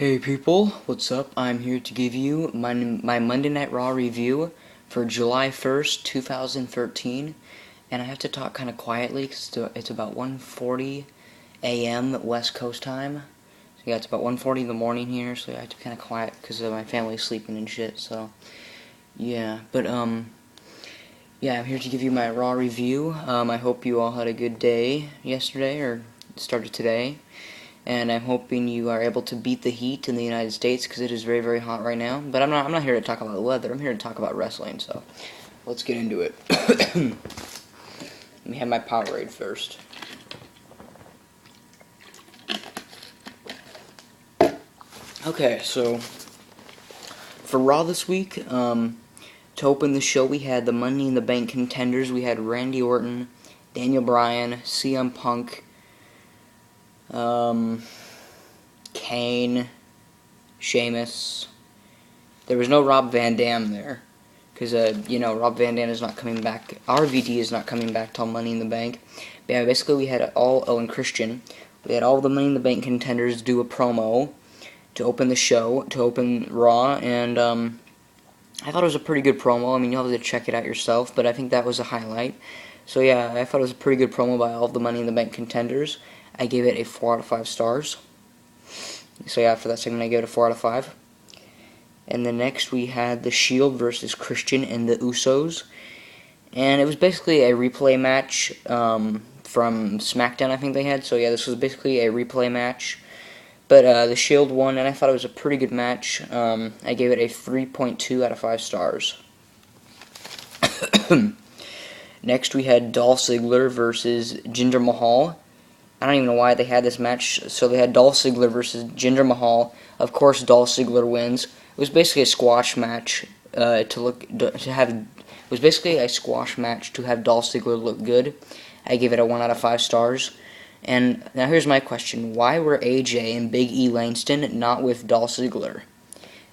Hey people, what's up? I'm here to give you my Monday Night Raw review for July 1st, 2013. And I have to talk kind of quietly because it's about 1:40 a.m. West Coast time. So yeah, it's about 1:40 in the morning here, so I have to be kind of quiet because my family's sleeping and shit, so yeah. But yeah, I'm here to give you my Raw review. I hope you all had a good day yesterday, or started today. And I'm hoping you are able to beat the heat in the United States because it is very, very hot right now. But I'm not here to talk about the weather. I'm here to talk about wrestling. So let's get into it. Let me have my Powerade first. Okay, so for Raw this week, to open the show, we had the Money in the Bank contenders. We had Randy Orton, Daniel Bryan, CM Punk, Kane, Sheamus. There was no Rob Van Dam there, because, Rob Van Dam is not coming back. RVD is not coming back till Money in the Bank. But yeah, basically we had and Christian. We had all the Money in the Bank contenders do a promo to open the show, to open Raw, and, I thought it was a pretty good promo. I mean, you'll have to check it out yourself, but I think that was a highlight. So yeah, I thought it was a pretty good promo by all of the Money in the Bank contenders. I gave it a 4 out of 5 stars. So yeah, for that segment I gave it a 4 out of 5. And then next we had The Shield versus Christian and the Usos. And it was basically a replay match from SmackDown, I think they had. So yeah, this was basically a replay match. But The Shield won, and I thought it was a pretty good match. I gave it a 3.2 out of 5 stars. Next we had Dolph Ziggler versus Jinder Mahal. I don't even know why they had this match. So they had Dolph Ziggler versus Jinder Mahal. Of course, Dolph Ziggler wins. It was basically a squash match It was basically a squash match to have Dolph Ziggler look good. I gave it a 1 out of 5 stars. And now here's my question: why were AJ and Big E Langston not with Dolph Ziggler?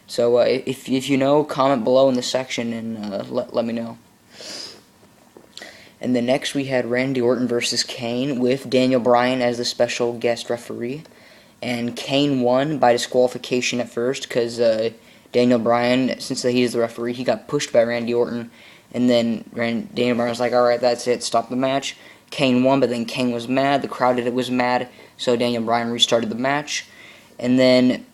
So if you know, comment below in the section and let me know. And then next we had Randy Orton versus Kane with Daniel Bryan as the special guest referee. And Kane won by disqualification at first because Daniel Bryan, since he is the referee, he got pushed by Randy Orton. And then Daniel Bryan was like, alright, that's it, stop the match. Kane won, but then Kane was mad, the crowd was mad, so Daniel Bryan restarted the match. And then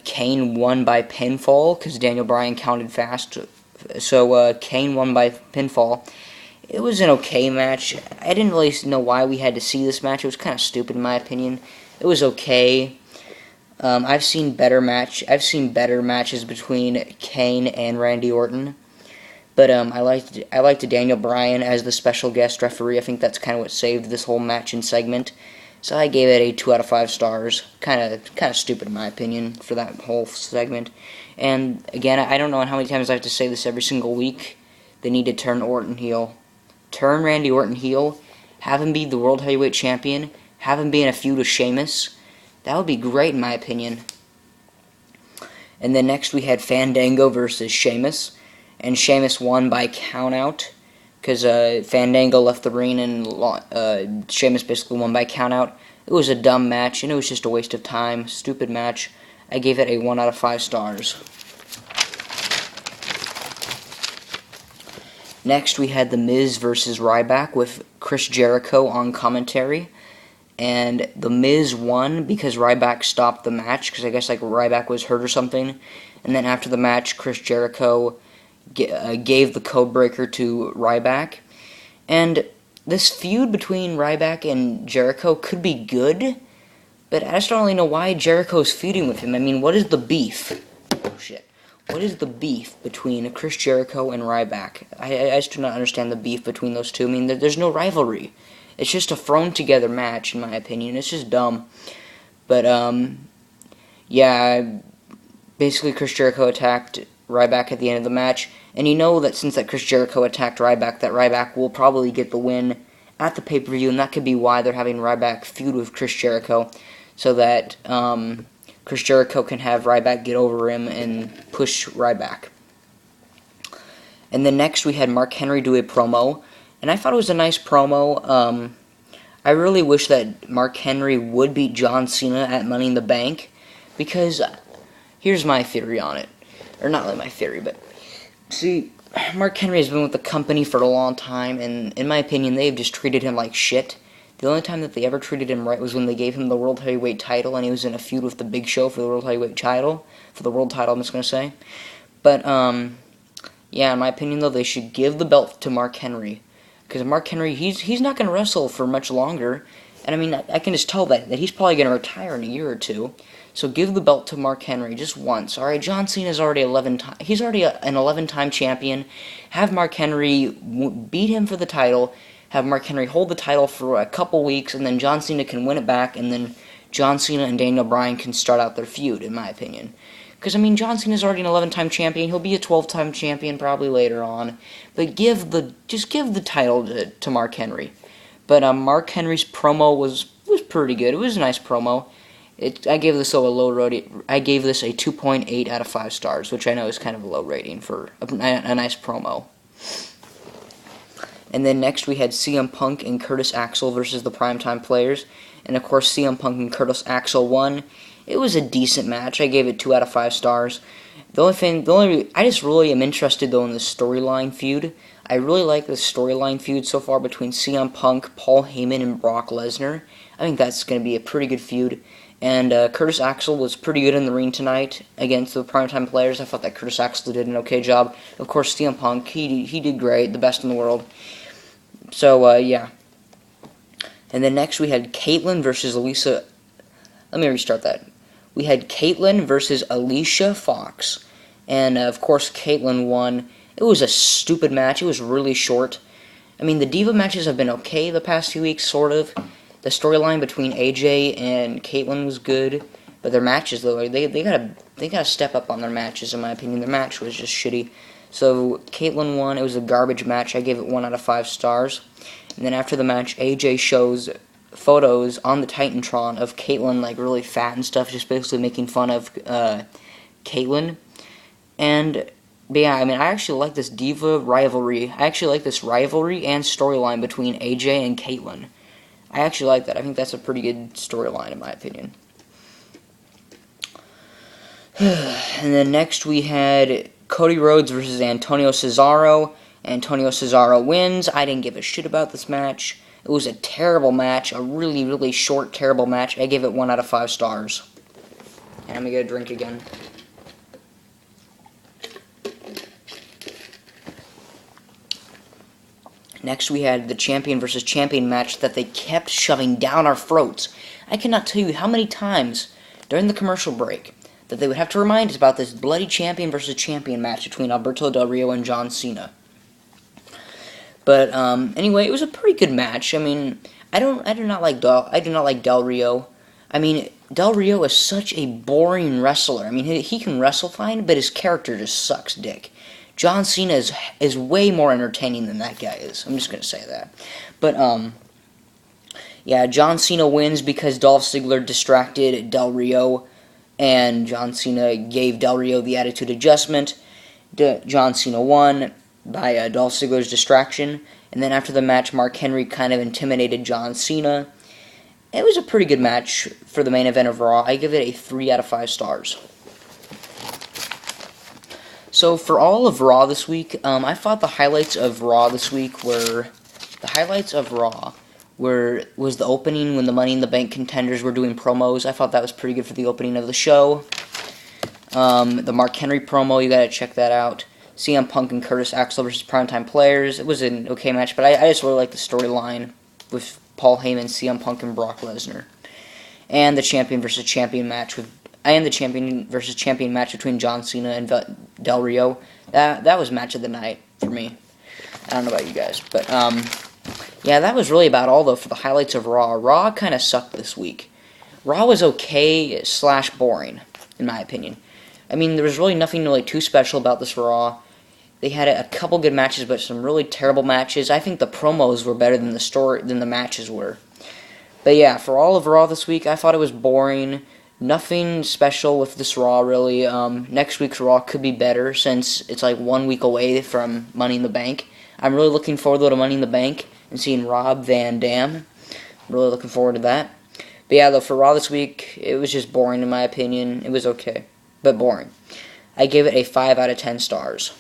Kane won by pinfall because Daniel Bryan counted fast. So Kane won by pinfall. It was an okay match. I didn't really know why we had to see this match. It was kind of stupid in my opinion. It was okay. I've seen better matches between Kane and Randy Orton. But I liked Daniel Bryan as the special guest referee. I think that's kind of what saved this whole match and segment. So I gave it a 2 out of 5 stars. Kind of stupid in my opinion for that whole segment. And again, I don't know how many times I have to say this every single week. They need to turn Orton heel. Turn Randy Orton heel, have him be the World Heavyweight Champion, have him be in a feud with Sheamus. That would be great in my opinion. And then next we had Fandango versus Sheamus, and Sheamus won by countout because Fandango left the ring and Sheamus basically won by countout. It was a dumb match and it was just a waste of time, stupid match. I gave it a 1 out of 5 stars. Next, we had The Miz versus Ryback with Chris Jericho on commentary. And The Miz won because Ryback stopped the match, because I guess Ryback was hurt or something. And then after the match, Chris Jericho gave the codebreaker to Ryback. And this feud between Ryback and Jericho could be good, but I just don't really know why Jericho's feuding with him. I mean, what is the beef? Oh, shit. What is the beef between Chris Jericho and Ryback? I just do not understand the beef between those two. I mean, there's no rivalry. It's just a thrown-together match, in my opinion. It's just dumb. But, yeah, basically Chris Jericho attacked Ryback at the end of the match. And you know that since Chris Jericho attacked Ryback, that Ryback will probably get the win at the pay-per-view. And that could be why they're having Ryback feud with Chris Jericho. So that, Chris Jericho can have Ryback get over him and push Ryback. And then next we had Mark Henry do a promo, and I thought it was a nice promo. I really wish that Mark Henry would beat John Cena at Money in the Bank, because here's my theory on it. Or not really my theory, but see, Mark Henry has been with the company for a long time, and in my opinion, they've just treated him like shit. The only time that they ever treated him right was when they gave him the World Heavyweight title, and he was in a feud with the Big Show for the World Heavyweight title. For the World title, I'm just going to say. But, yeah, in my opinion, though, they should give the belt to Mark Henry. Because Mark Henry, he's not going to wrestle for much longer. And, I mean, I can just tell that he's probably going to retire in a year or two. So give the belt to Mark Henry just once. All right, John Cena's already he's already an 11-time champion. Have Mark Henry beat him for the title. Have Mark Henry hold the title for a couple weeks, and then John Cena can win it back, and then John Cena and Daniel Bryan can start out their feud, in my opinion. Because, I mean, John Cena's already an 11-time champion. He'll be a 12-time champion probably later on. But just give the title to Mark Henry. But Mark Henry's promo was pretty good. It was a nice promo. I gave this a low rating. I gave this a 2.8 out of 5 stars, which I know is kind of a low rating for a nice promo. And then next we had CM Punk and Curtis Axel versus the Primetime Players. And of course CM Punk and Curtis Axel won. It was a decent match. I gave it 2 out of 5 stars. I just really am interested though in the storyline feud. I really like the storyline feud so far between CM Punk, Paul Heyman, and Brock Lesnar. I think that's going to be a pretty good feud. And Curtis Axel was pretty good in the ring tonight against the Primetime Players. I thought that Curtis Axel did an okay job. Of course, CM Punk, he did great, the best in the world. So, yeah. And then next we had Caitlyn versus Alicia. Let me restart that. We had Caitlyn versus Alicia Fox. And, of course, Caitlyn won. It was a stupid match. It was really short. I mean, the Diva matches have been okay the past few weeks, sort of. The storyline between AJ and Caitlyn was good, but their matches though, they gotta step up on their matches in my opinion. Their match was just shitty. So Caitlyn won. It was a garbage match. I gave it 1 out of 5 stars. And then after the match, AJ shows photos on the Titantron of Caitlyn like really fat and stuff, just basically making fun of Caitlyn. But yeah, I mean, I actually like this Diva rivalry. I actually like this rivalry and storyline between AJ and Caitlyn. I actually like that. I think that's a pretty good storyline in my opinion. And then next we had Cody Rhodes versus Antonio Cesaro. Antonio Cesaro wins. I didn't give a shit about this match. It was a terrible match. A really, really short, terrible match. I gave it 1 out of 5 stars. And I'm going to get a drink again. Next, we had the champion versus champion match that they kept shoving down our throats. I cannot tell you how many times during the commercial break that they would have to remind us about this bloody champion versus champion match between Alberto Del Rio and John Cena. But anyway, it was a pretty good match. I mean, I do not like Del Rio. I mean, Del Rio is such a boring wrestler. I mean, he can wrestle fine, but his character just sucks dick. John Cena is way more entertaining than that guy is. I'm just going to say that. But, yeah, John Cena wins because Dolph Ziggler distracted Del Rio, and John Cena gave Del Rio the attitude adjustment. John Cena won by Dolph Ziggler's distraction, and then after the match, Mark Henry kind of intimidated John Cena. It was a pretty good match for the main event of Raw. I give it a 3 out of 5 stars. So for all of Raw this week, I thought the highlights of Raw this week was the opening when the Money in the Bank contenders were doing promos. I thought that was pretty good for the opening of the show. The Mark Henry promo, you gotta check that out. CM Punk and Curtis Axel versus Primetime Players. It was an okay match, but I just really like the storyline with Paul Heyman, CM Punk, and Brock Lesnar. And the champion versus champion match between John Cena and Del Rio. That was match of the night for me. I don't know about you guys, but yeah, that was really about all though for the highlights of Raw. Raw kind of sucked this week. Raw was okay / boring, in my opinion. I mean, there was really nothing really too special about this Raw. They had a couple good matches, but some really terrible matches. I think the promos were better than the matches were. But yeah, for all of Raw this week, I thought it was boring. Nothing special with this Raw, really. Next week's Raw could be better since it's like 1 week away from Money in the Bank. I'm really looking forward to Money in the Bank and seeing Rob Van Dam. I'm really looking forward to that. But yeah, though, for Raw this week, it was just boring in my opinion. It was okay, but boring. I gave it a 5 out of 10 stars.